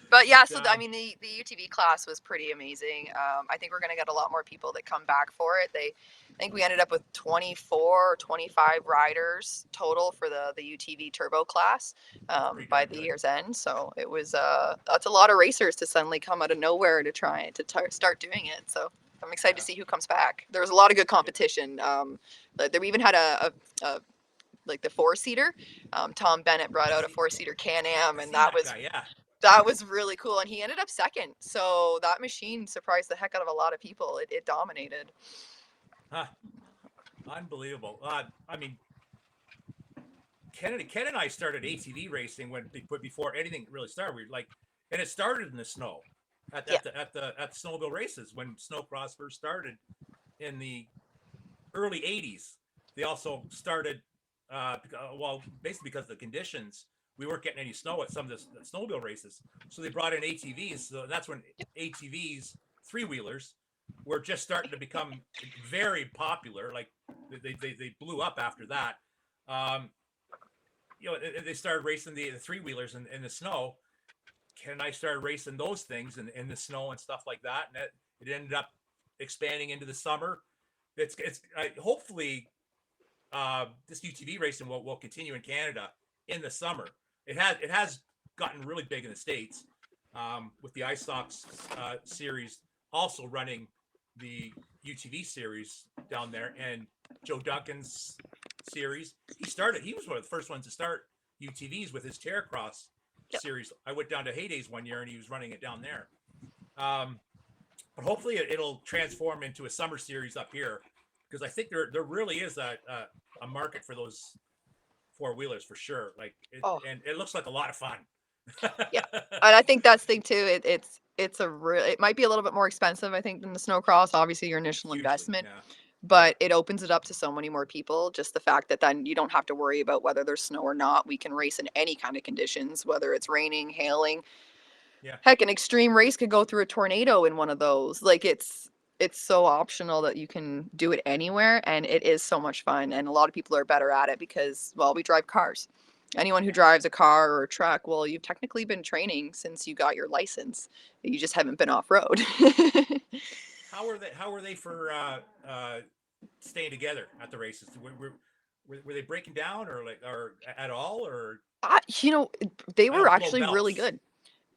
But so the UTV class was pretty amazing. I think we're going to get a lot more people that come back for it. I think we ended up with 24 or 25 riders total for the UTV turbo class by the year's end. So it was that's a lot of racers to suddenly come out of nowhere to try to start doing it. So I'm excited to see who comes back. There was a lot of good competition. We even had a like the 4-seater. Tom Bennett brought out a 4-seater Can-Am, and that was That was really cool, and he ended up second. So that machine surprised the heck out of a lot of people. It dominated. Huh, unbelievable. I mean, Ken and I started ATV racing before anything really started. We were like, and it started in the snow Yeah. at the snowmobile races when Snowcross first started in the early '80s. They also started, well, basically because of the conditions, we weren't getting any snow at some of the snowmobile races, so they brought in ATVs. So that's when ATVs, three wheelers, were just starting to become very popular. Like they blew up after that. Um, they started racing the three wheelers in the snow. Ken and I started racing those things in the snow and stuff like that, and it ended up expanding into the summer. It's hopefully this UTV racing will continue in Canada in the summer. It has gotten really big in the States, with the Ice Sox series also running the UTV series down there, and Joe Duncan's series. He was one of the first ones to start UTVs with his Terracross Yep. series. I went down to Heydays one year and he was running it down there. But hopefully it'll transform into a summer series up here, because I think there really is a market for those four wheelers for sure. Oh, And it looks like a lot of fun. yeah. And I think that's the thing too. It might be a little bit more expensive, I think, than the snowcross. Obviously, your initial Hugely, investment, yeah. but it opens it up to so many more people. Just the fact that then you don't have to worry about whether there's snow or not. We can race in any kind of conditions, whether it's raining, hailing. Yeah. Heck, an extreme race could go through a tornado in one of those. Like it's so optional that you can do it anywhere, and it is so much fun. And a lot of people are better at it because, well, we drive cars. Anyone who drives a car or a truck, well, you've technically been training since you got your license. You just haven't been off road. How are they for staying together at the races? Were they breaking down or at all, or You know, they I were know blow actually really belts? good.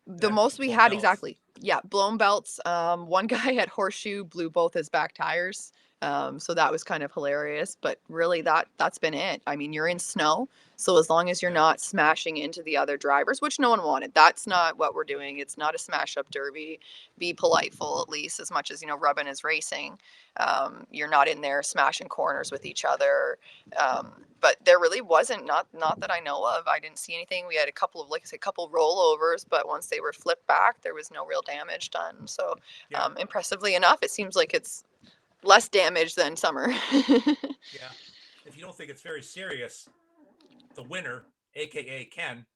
The Yeah, most we blow had, belts. exactly. Yeah, blown belts. One guy at Horseshoe blew both his back tires. So that was kind of hilarious, but really that's been it. I mean, you're in snow, so as long as you're Yeah, not smashing into the other drivers, which no one wanted, that's not what we're doing. It's not a smash up derby. Be politeful, at least as much as, rubbing is racing. You're not in there smashing corners with each other. But there really wasn't, not that I know of. I didn't see anything. We had a couple of, like I said, a couple rollovers, but once they were flipped back, there was no real damage done. So, yeah, impressively enough, it seems like it's less damage than summer. yeah. If you don't think it's very serious, the winner, aka Ken,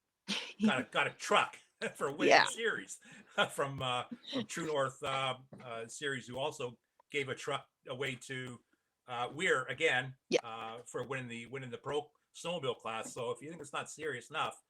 got a truck for winning Yeah. the series from True North series, who also gave a truck away to Weir again Yeah. for winning the pro snowmobile class. So if you think it's not serious enough,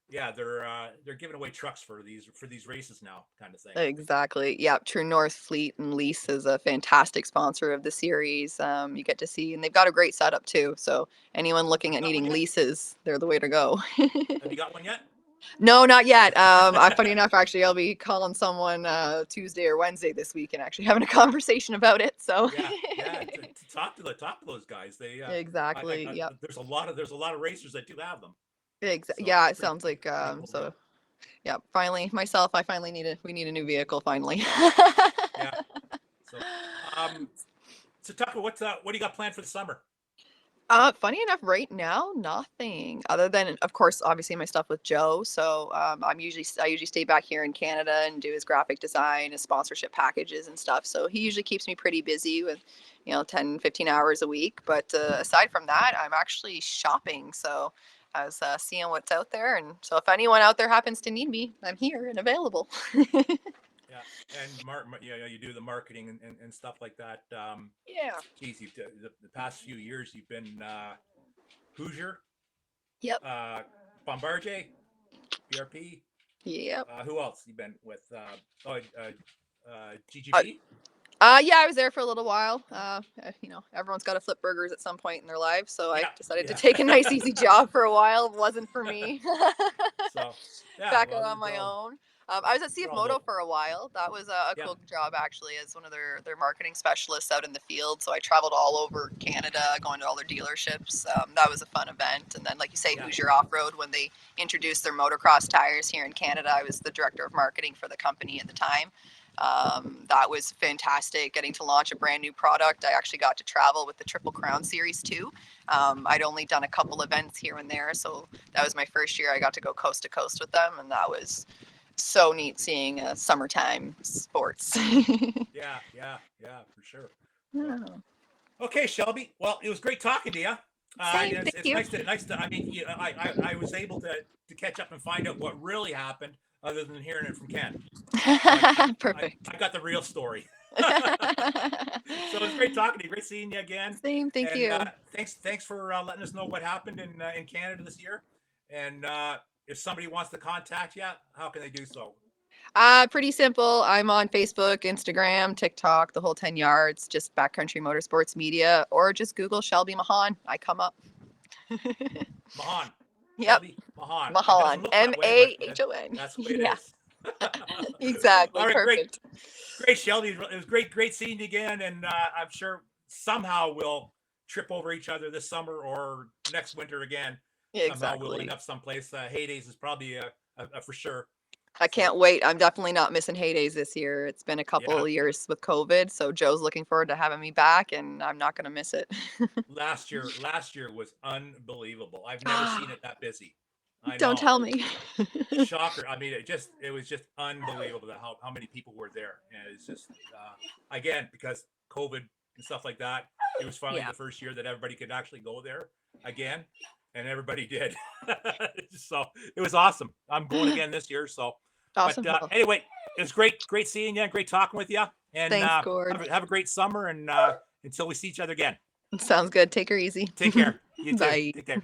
yeah, they're giving away trucks for these races now, kind of thing. Exactly. Yeah. True North Fleet and Lease is a fantastic sponsor of the series. You get to see, and they've got a great setup too. So anyone Have looking you at got one needing yet? leases, they're the way to go. Have you got one yet? No, not yet. Funny enough, actually, I'll be calling someone Tuesday or Wednesday this week and actually having a conversation about it. So Yeah, yeah. To talk to those guys. exactly. Yep. There's a lot of racers that do have them. So Yeah, it pretty sounds like pretty cool so. deal. Yeah, finally, I finally we need a new vehicle finally. Yeah. So, um, so Tucker, what do you got planned for the summer? Funny enough, right now, nothing other than, of course, obviously my stuff with Joe. So I usually stay back here in Canada and do his graphic design, his sponsorship packages and stuff. So he usually keeps me pretty busy with, 10, 15 hours a week. But aside from that, I'm actually shopping. So I was seeing what's out there, and so if anyone out there happens to need me, I'm here and available. Yeah, and you do the marketing and stuff like that. Yeah. Geez, the past few years you've been Hoosier, Yep. uh, Bombardier, BRP. Yep. Who else you been with? Uh, GGB. yeah, I was there for a little while. Everyone's got to flip burgers at some point in their life, so I Yeah, decided to yeah. take a nice, easy job for a while. It wasn't for me. So yeah, Back well out there on you my go. own. I was at CF They're all Moto local. for a while. That was a Yeah. cool job actually, as one of their marketing specialists out in the field. So I traveled all over Canada, going to all their dealerships. That was a fun event. And then, like you say, Yeah. Hoosier Off Road, when they introduced their motocross tires here in Canada, I was the director of marketing for the company at the time. That was fantastic, getting to launch a brand new product. I actually got to travel with the Triple Crown Series too. I'd only done a couple events here and there, so that was my first year I got to go coast to coast with them, and that was so neat seeing summertime sports. Yeah. Yeah. Yeah. For sure. So, Yeah. okay, Shelby. Well, it was great talking to you. Same, thank It's you. nice to. I mean, I was able to catch up and find out what really happened, other than hearing it from Ken. So Perfect. I got the real story. So it's great talking to you. Great seeing you again. Same, thank And you. thanks for letting us know what happened in Canada this year. And if somebody wants to contact you, how can they do so? Pretty simple. I'm on Facebook, Instagram, TikTok, the whole 10 yards, just Backcountry Motorsports Media, or just Google Shelby Mahon. I come up. Mahan. Yep, Shelby Mahan. It doesn't Mahon. look that way, but Mahon. that's the way it Yeah, is. exactly. All right, great. Perfect. Great, Shelby. It was great seeing you again. And I'm sure somehow we'll trip over each other this summer or next winter again. Somehow we'll Exactly. end up someplace. Heydays is probably a for sure. I So, can't wait. I'm definitely not missing Heydays this year. It's been a couple yeah. of years with COVID, so Joe's looking forward to having me back, and I'm not going to miss it. Last year was unbelievable. I've never seen Ah, it that busy. I don't know. tell me. Shocker. I mean, it was just unbelievable that how many people were there. And it's just again, because COVID and stuff like that, it was finally Yeah, the first year that everybody could actually go there again, and everybody did. So it was awesome. I'm going again this year. So, but awesome. Well, anyway, it was great seeing you, great talking with you, and thanks, Gord. have a great summer. And until we see each other again, Sounds good. Take her easy. take care. You too. Bye. Take care.